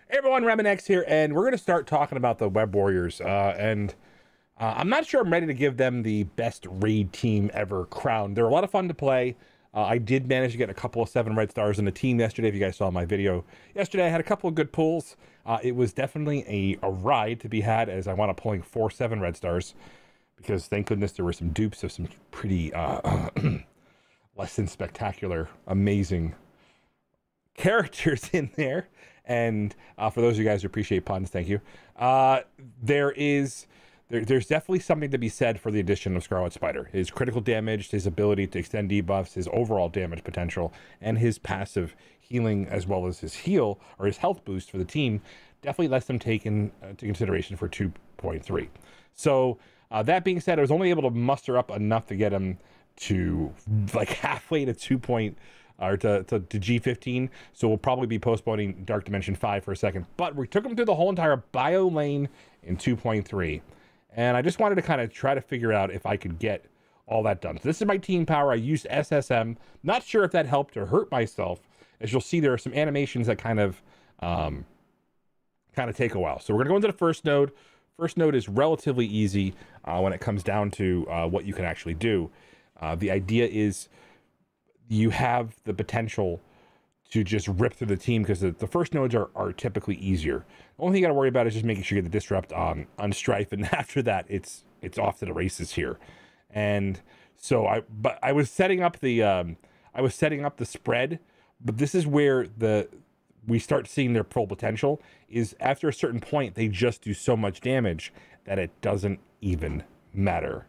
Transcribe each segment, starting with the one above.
Hey everyone, RemanX here, and we're going to start talking about the Web Warriors. I'm not sure I'm ready to give them the best raid team ever crown. They're a lot of fun to play. I did manage to get a couple of 7 red stars in the team yesterday. If you guys saw my video yesterday, I had a couple of good pulls. It was definitely a ride to be had, as I wound up pulling 4 7 red stars, because thank goodness there were some dupes of some pretty less than spectacular, amazing characters in there. And for those of you guys who appreciate puns, thank you. There's definitely something to be said for the addition of Scarlet Spider. His critical damage, his ability to extend debuffs, his overall damage potential, and his passive healing, as well as his heal or his health boost for the team, definitely lets them take into consideration for 2.3. So that being said, I was only able to muster up enough to get him to like halfway to 2. Or to G15, so we'll probably be postponing Dark Dimension 5 for a second. But we took him through the whole entire bio lane in 2.3, and I just wanted to kind of try to figure out if I could get all that done. So this is my team power. I used SSM. Not sure if that helped or hurt myself. As you'll see, there are some animations that kind of take a while. So we're gonna go into the first node. First node is relatively easy when it comes down to what you can actually do. The idea is you have the potential to just rip through the team, because the first nodes are typically easier. The only thing you got to worry about is just making sure you get the disrupt on Strife, and after that, it's off to the races here. And so I was setting up the spread, but this is where we start seeing their full potential. Is after a certain point, they just do so much damage that it doesn't even matter.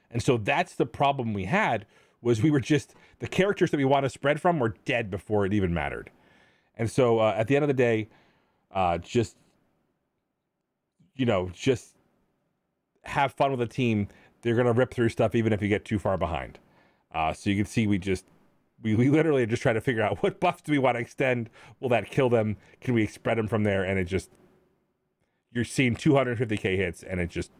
And so that's the problem we had. Was we were just, the characters that we want to spread from were dead before it even mattered. And so at the end of the day, just have fun with the team. They're going to rip through stuff even if you get too far behind. So you can see we literally just try to figure out what buffs do we want to extend. Will that kill them? Can we spread them from there? And it just, you're seeing 250k hits, and it just,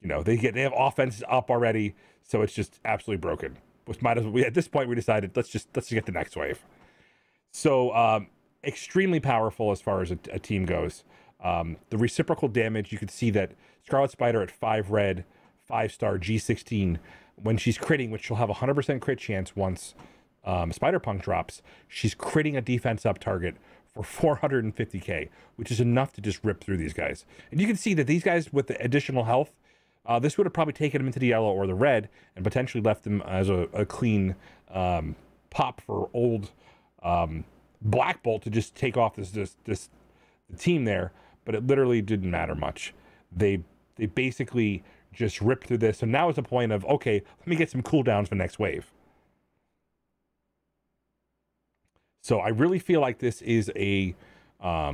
they have offenses up already, so it's just absolutely broken. Which might as well, at this point we decided let's just get the next wave. So extremely powerful as far as a team goes. The reciprocal damage, you can see that Scarlet Spider at 5 red, 5-star G16, when she's critting, which she'll have a 100% crit chance once Spider Punk drops, she's critting a defense up target for 450k, which is enough to just rip through these guys. And you can see that these guys with the additional health, this would have probably taken them into the yellow or the red and potentially left them as a clean pop for old Black Bolt to just take off the team there, but it literally didn't matter much. They basically just ripped through this, and now is the point of, okay, let me get some cooldowns for next wave. So I really feel like this is the heir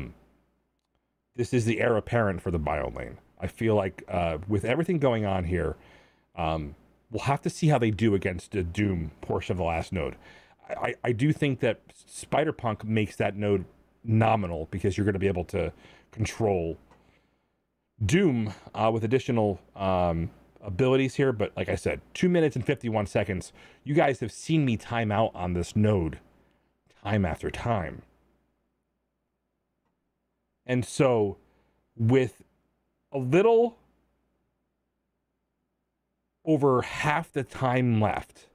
apparent for the bio lane. I feel like with everything going on here, we'll have to see how they do against the Doom portion of the last node. I do think that Spider-Punk makes that node nominal, because you're going to be able to control Doom with additional abilities here. But like I said, 2 minutes and 51 seconds. You guys have seen me time out on this node time after time. And so with a little over half the time left,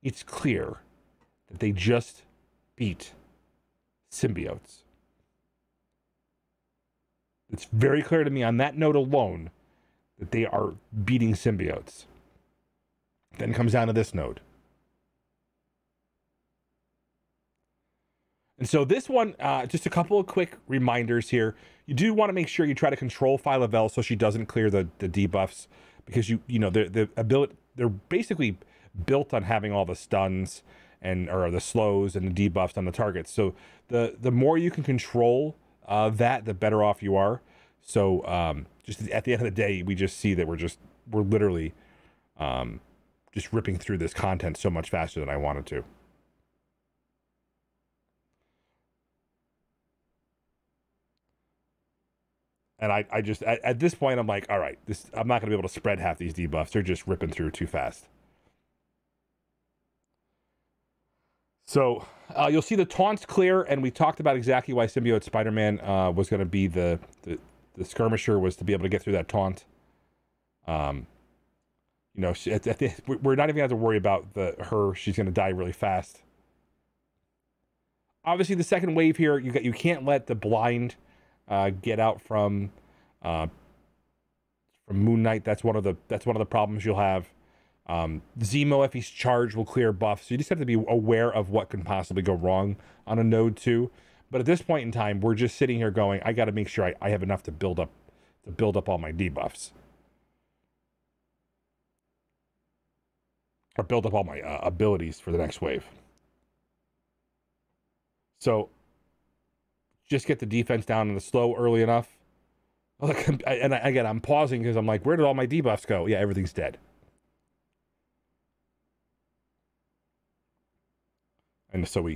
it's clear that they just beat symbiotes. It's very clear to me on that note alone that they are beating symbiotes. Then comes down to this node. And so this one, just a couple of quick reminders here. You do want to make sure you try to control Phyla-Vell so she doesn't clear the debuffs, because they're basically built on having all the stuns or the slows and the debuffs on the targets. So the more you can control that, the better off you are. So just at the end of the day, we just see that we're literally just ripping through this content so much faster than I wanted to. And I just, at this point, I'm like, all right, I'm not going to be able to spread half these debuffs. They're just ripping through too fast. So You'll see the taunts clear, and we talked about exactly why Symbiote Spider-Man was going to be the skirmisher, was to be able to get through that taunt. You know, we're not even going to have to worry about her. She's going to die really fast. Obviously, the second wave here, you can't let the blind get out from Moon Knight. That's one of the problems you'll have. Zemo, if he's charged, will clear buffs. So you just have to be aware of what can possibly go wrong on a node 2. But at this point in time, we're just sitting here going, I got to make sure I have enough to build up all my debuffs. Or build up all my abilities for the next wave. So just get the defense down in the slow early enough. Again, I'm pausing because I'm like, where did all my debuffs go? Yeah, everything's dead. And so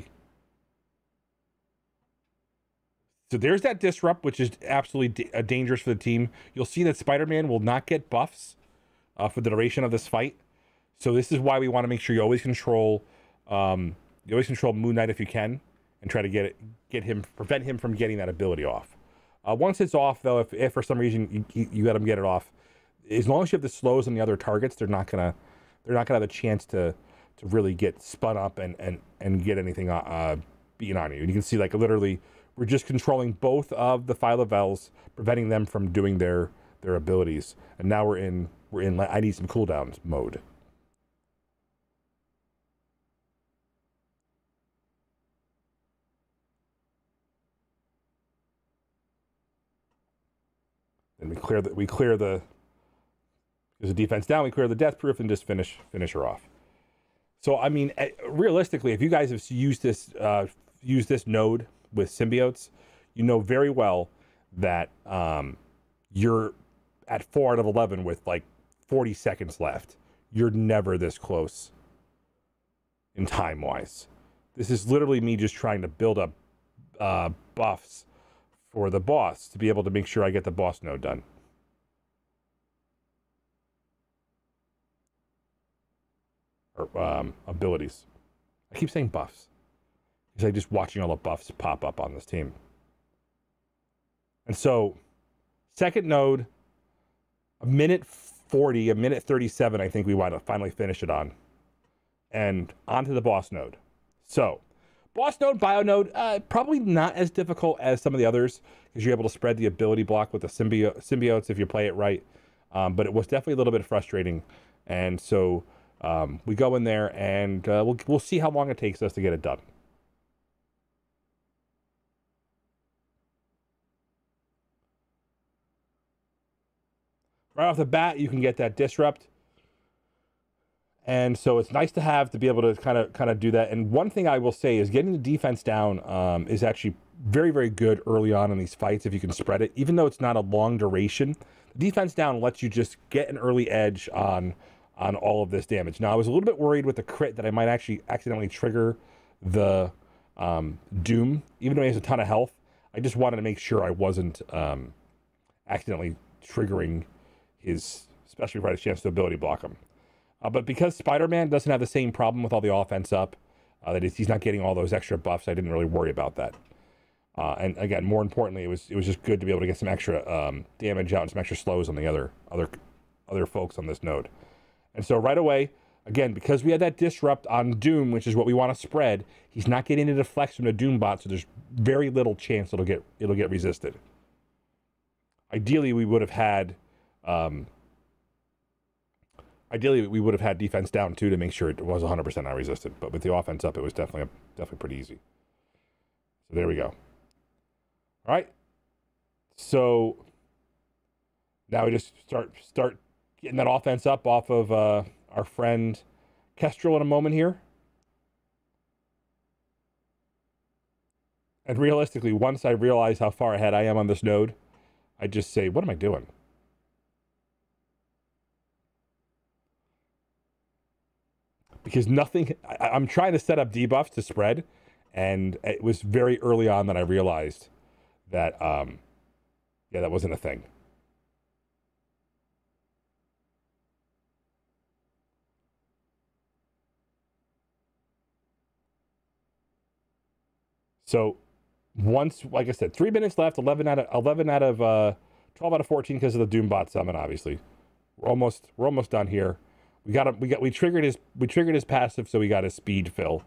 there's that disrupt, which is absolutely dangerous for the team. You'll see that Spider-Man will not get buffs for the duration of this fight. So this is why we want to make sure you always control Moon Knight if you can, and try to prevent him from getting that ability off. Once it's off, though, if for some reason you let him get it off, as long as you have the slows on the other targets, they're not gonna have a chance to really get spun up and get anything beaten on you. And you can see, like, literally, we're just controlling both of the Phyla-Vels, preventing them from doing their abilities. And now we're in I need some cooldowns mode. And we clear the there's a defense down, we clear the death proof and just finish her off. So I mean, realistically, if you guys have used this node with symbiotes, you know very well that you're at 4 out of 11 with like 40 seconds left. You're never this close in time wise. This is literally me just trying to build up buffs for the boss to be able to make sure I get the boss node done. Or abilities. I keep saying buffs because I'm just watching all the buffs pop up on this team. And so, second node, a minute 40, a minute 37, I think we want to finally finish it on. And onto the boss node. So, boss node, bio node, probably not as difficult as some of the others because you're able to spread the ability block with the symbiotes if you play it right. But it was definitely a little bit frustrating. And so we go in there and we'll see how long it takes us to get it done. Right off the bat, you can get that disrupt. And so it's nice to be able to kind of do that. And one thing I will say is getting the defense down is actually very, very good early on in these fights if you can spread it. Even though it's not a long duration, the defense down lets you just get an early edge on all of this damage. Now, I was a little bit worried with the crit that I might actually accidentally trigger the Doom, even though he has a ton of health. I just wanted to make sure I wasn't accidentally triggering his, especially if I had a chance to ability block him. But because Spider-Man doesn't have the same problem with all the offense up, that he's not getting all those extra buffs, I didn't really worry about that. And again, more importantly, it was just good to be able to get some extra damage out and some extra slows on the other folks on this node. And so right away, again, because we had that disrupt on Doom, which is what we want to spread, he's not getting into deflects from the Doom bot, so there's very little chance it'll get resisted. Ideally, we would have had defense down too to make sure it was 100% not resisted. But with the offense up, it was definitely pretty easy. So there we go. All right. So now we just start getting that offense up off of our friend Kestrel in a moment here. And realistically, once I realize how far ahead I am on this node, I just say, what am I doing? Because I'm trying to set up debuffs to spread, and it was very early on that I realized that, that wasn't a thing. So once, like I said, 3 minutes left, 11 out of 12 out of 14 because of the Doombot summon, obviously. We're almost done here. We triggered his passive, so we got his speed fill.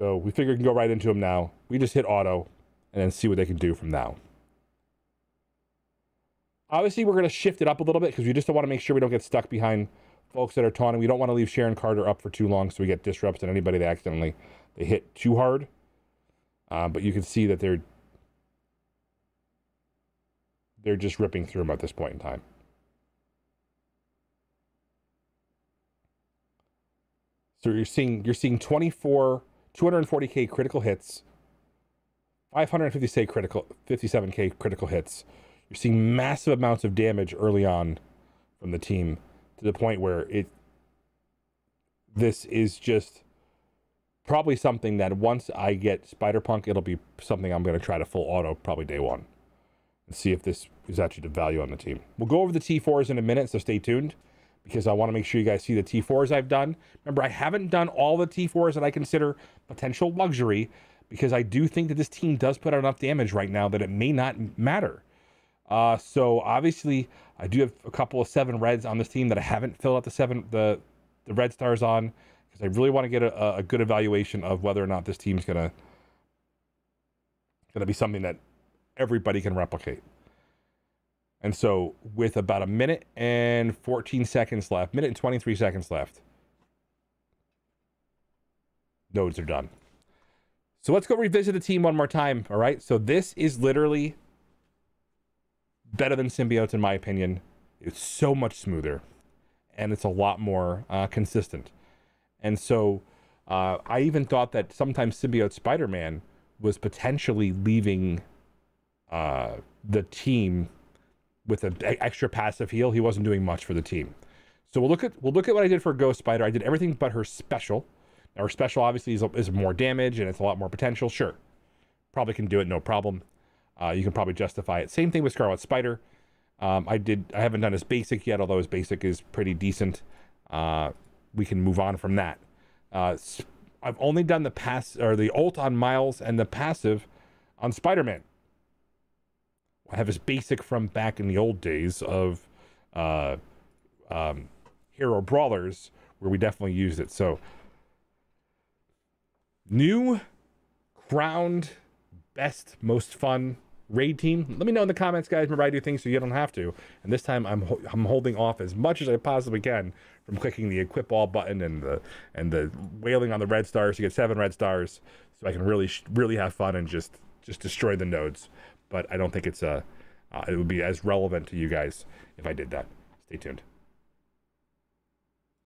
So we figure we can go right into him now. We just hit auto and then see what they can do from now. Obviously, we're going to shift it up a little bit because we just don't want to make sure we don't get stuck behind folks that are taunting. We don't want to leave Sharon Carter up for too long so we get disrupts and anybody that accidentally they hit too hard. But you can see that they're just ripping through him at this point in time. So you're seeing 240k critical hits, 557k critical hits. You're seeing massive amounts of damage early on from the team to the point where this is just probably something that once I get Spider-Punk, it'll be something I'm going to try to full auto probably day one and see if this is actually the value on the team. We'll go over the T4s in a minute, so stay tuned because I want to make sure you guys see the T4s I've done. Remember, I haven't done all the T4s that I consider potential luxury because I do think that this team does put out enough damage right now that it may not matter. So obviously I do have a couple of 7 reds on this team that I haven't filled out the red stars on because I really want to get a good evaluation of whether or not this team's gonna be something that everybody can replicate. And so with about 1 minute and 14 seconds left, 1 minute and 23 seconds left, nodes are done. So let's go revisit the team one more time. All right. So this is literally better than Symbiotes in my opinion. It's so much smoother and it's a lot more consistent. And so I even thought that sometimes Symbiote Spider-Man was potentially leaving the team with an extra passive heal. He wasn't doing much for the team. So we'll look at what I did for Ghost Spider. I did everything but her special. Now her special obviously is more damage and it's a lot more potential. Sure, probably can do it, no problem. You can probably justify it. Same thing with Scarlet Spider. I haven't done his basic yet, although his basic is pretty decent. We can move on from that. I've only done the ult on Miles and the passive on Spider-Man. I have his basic from back in the old days of Hero Brawlers, where we definitely used it. So, new, crowned, best, most fun raid team. Let me know in the comments, guys. Remember, I do things so you don't have to. And this time, I'm holding off as much as I possibly can from clicking the equip all button and the wailing on the red stars to get 7 red stars, so I can really have fun and just destroy the nodes. But I don't think it would be as relevant to you guys if I did that. Stay tuned.